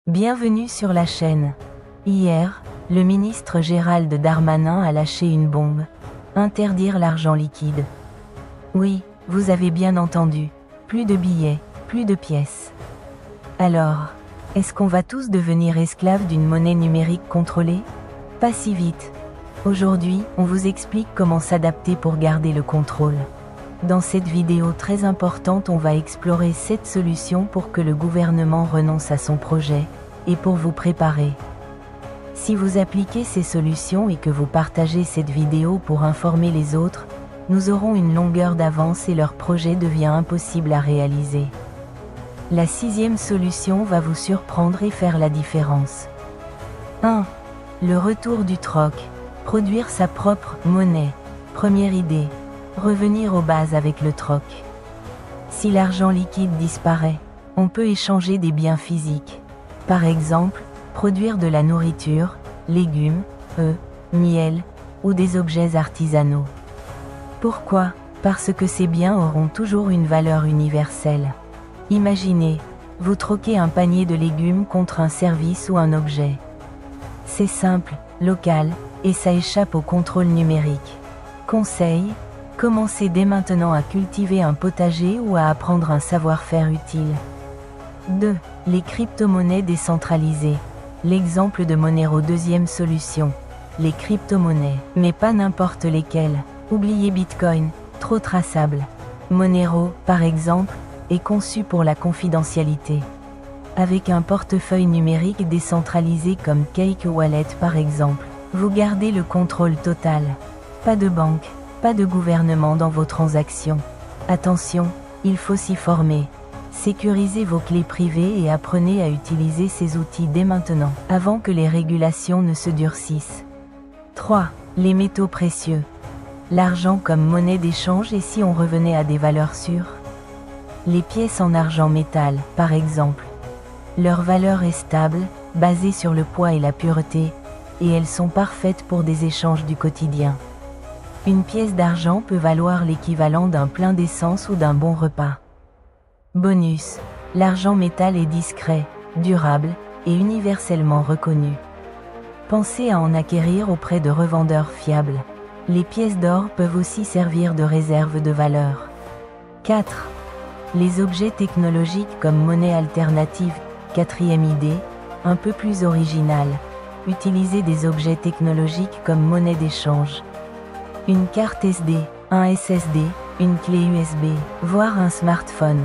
Bienvenue sur la chaîne. Hier, le ministre Gérald Darmanin a lâché une bombe. Interdire l'argent liquide. Oui, vous avez bien entendu. Plus de billets, plus de pièces. Alors, est-ce qu'on va tous devenir esclaves d'une monnaie numérique contrôlée? Pas si vite. Aujourd'hui, on vous explique comment s'adapter pour garder le contrôle. Dans cette vidéo très importante, on va explorer 7 solutions pour que le gouvernement renonce à son projet, et pour vous préparer. Si vous appliquez ces solutions et que vous partagez cette vidéo pour informer les autres, nous aurons une longueur d'avance et leur projet devient impossible à réaliser. La 6e solution va vous surprendre et faire la différence. 1. Le retour du troc. Produire sa propre monnaie. Première idée. Revenir aux bases avec le troc. Si l'argent liquide disparaît, on peut échanger des biens physiques. Par exemple, produire de la nourriture, légumes, œufs, miel, ou des objets artisanaux. Pourquoi? Parce que ces biens auront toujours une valeur universelle. Imaginez, vous troquez un panier de légumes contre un service ou un objet. C'est simple, local, et ça échappe au contrôle numérique. Conseil: commencez dès maintenant à cultiver un potager ou à apprendre un savoir-faire utile. 2. Les crypto-monnaies décentralisées. L'exemple de Monero. 2e solution. Les crypto-monnaies, mais pas n'importe lesquelles. Oubliez Bitcoin, trop traçable. Monero, par exemple, est conçu pour la confidentialité. Avec un portefeuille numérique décentralisé comme Cake Wallet par exemple, vous gardez le contrôle total. Pas de banque, pas de gouvernement dans vos transactions. Attention, il faut s'y former. Sécurisez vos clés privées et apprenez à utiliser ces outils dès maintenant, avant que les régulations ne se durcissent. 3. Les métaux précieux. L'argent comme monnaie d'échange. Et si on revenait à des valeurs sûres? Les pièces en argent métal, par exemple. Leur valeur est stable, basée sur le poids et la pureté, et elles sont parfaites pour des échanges du quotidien. Une pièce d'argent peut valoir l'équivalent d'un plein d'essence ou d'un bon repas. Bonus: l'argent métal est discret, durable, et universellement reconnu. Pensez à en acquérir auprès de revendeurs fiables. Les pièces d'or peuvent aussi servir de réserve de valeur. 4. Les objets technologiques comme monnaie alternative. 4e idée, un peu plus originale. Utilisez des objets technologiques comme monnaie d'échange. Une carte SD, un SSD, une clé USB, voire un smartphone.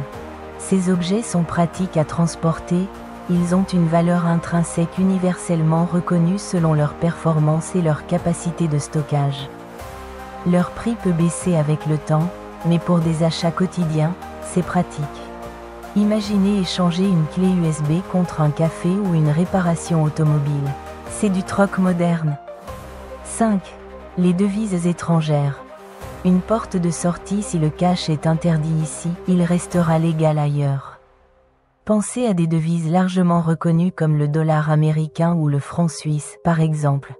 Ces objets sont pratiques à transporter, ils ont une valeur intrinsèque universellement reconnue selon leur performance et leur capacité de stockage. Leur prix peut baisser avec le temps, mais pour des achats quotidiens, c'est pratique. Imaginez échanger une clé USB contre un café ou une réparation automobile. C'est du troc moderne. 5. Les devises étrangères. Une porte de sortie. Si le cash est interdit ici, il restera légal ailleurs. Pensez à des devises largement reconnues comme le dollar américain ou le franc suisse, par exemple.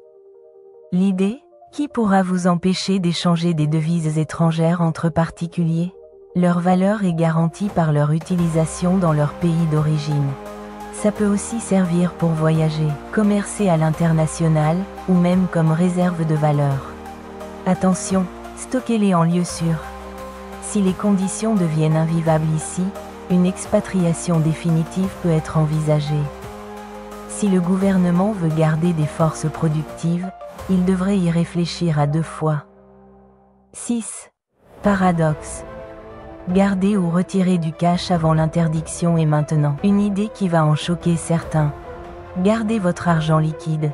L'idée? Qui pourra vous empêcher d'échanger des devises étrangères entre particuliers? Leur valeur est garantie par leur utilisation dans leur pays d'origine. Ça peut aussi servir pour voyager, commercer à l'international, ou même comme réserve de valeur. Attention, stockez-les en lieu sûr. Si les conditions deviennent invivables ici, une expatriation définitive peut être envisagée. Si le gouvernement veut garder des forces productives, il devrait y réfléchir à 2 fois. 6. Paradoxe. Garder ou retirer du cash avant l'interdiction est maintenant. Une idée qui va en choquer certains. Gardez votre argent liquide.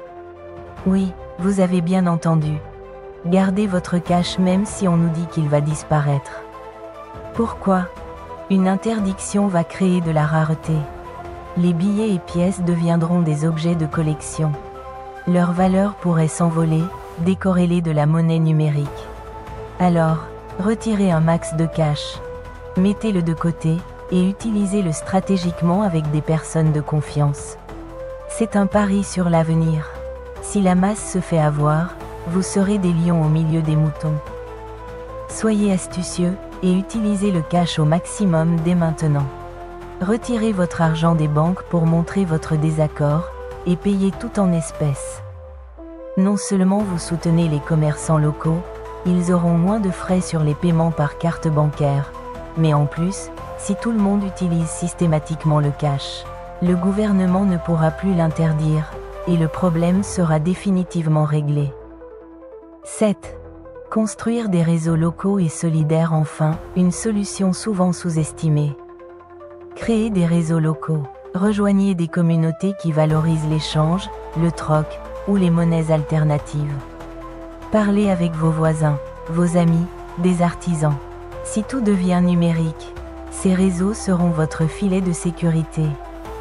Oui, vous avez bien entendu. Gardez votre cash même si on nous dit qu'il va disparaître. Pourquoi? Une interdiction va créer de la rareté. Les billets et pièces deviendront des objets de collection. Leur valeur pourrait s'envoler, décorrélée de la monnaie numérique. Alors, retirez un max de cash. Mettez-le de côté, et utilisez-le stratégiquement avec des personnes de confiance. C'est un pari sur l'avenir. Si la masse se fait avoir, vous serez des lions au milieu des moutons. Soyez astucieux, et utilisez le cash au maximum dès maintenant. Retirez votre argent des banques pour montrer votre désaccord, et payez tout en espèces. Non seulement vous soutenez les commerçants locaux, ils auront moins de frais sur les paiements par carte bancaire, mais en plus, si tout le monde utilise systématiquement le cash, le gouvernement ne pourra plus l'interdire, et le problème sera définitivement réglé. 7. Construire des réseaux locaux et solidaires. Enfin, une solution souvent sous-estimée. Créer des réseaux locaux. Rejoignez des communautés qui valorisent l'échange, le troc, ou les monnaies alternatives. Parlez avec vos voisins, vos amis, des artisans. Si tout devient numérique, ces réseaux seront votre filet de sécurité.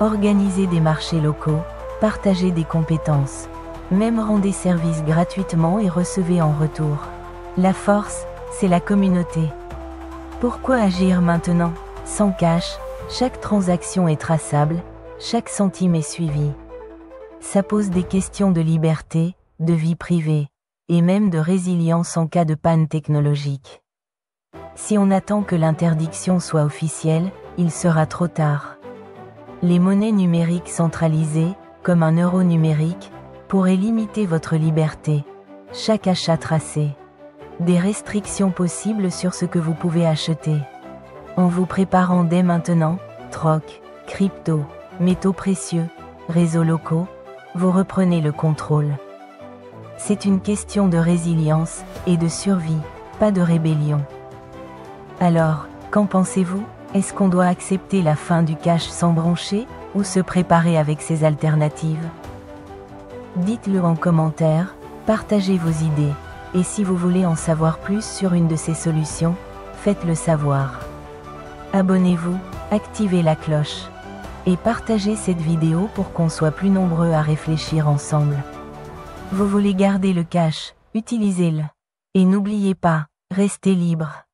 Organisez des marchés locaux, partagez des compétences. Même rendez service gratuitement et recevez en retour. La force, c'est la communauté. Pourquoi agir maintenant? Sans cash, chaque transaction est traçable, chaque centime est suivi. Ça pose des questions de liberté, de vie privée, et même de résilience en cas de panne technologique. Si on attend que l'interdiction soit officielle, il sera trop tard. Les monnaies numériques centralisées, comme un euro numérique, pourraient limiter votre liberté. Chaque achat tracé. Des restrictions possibles sur ce que vous pouvez acheter. En vous préparant dès maintenant, troc, crypto, métaux précieux, réseaux locaux, vous reprenez le contrôle. C'est une question de résilience et de survie, pas de rébellion. Alors, qu'en pensez-vous? Est-ce qu'on doit accepter la fin du cash sans broncher, ou se préparer avec ses alternatives? Dites-le en commentaire, partagez vos idées, et si vous voulez en savoir plus sur une de ces solutions, faites-le savoir. Abonnez-vous, activez la cloche, et partagez cette vidéo pour qu'on soit plus nombreux à réfléchir ensemble. Vous voulez garder le cash, utilisez-le. Et n'oubliez pas, restez libre.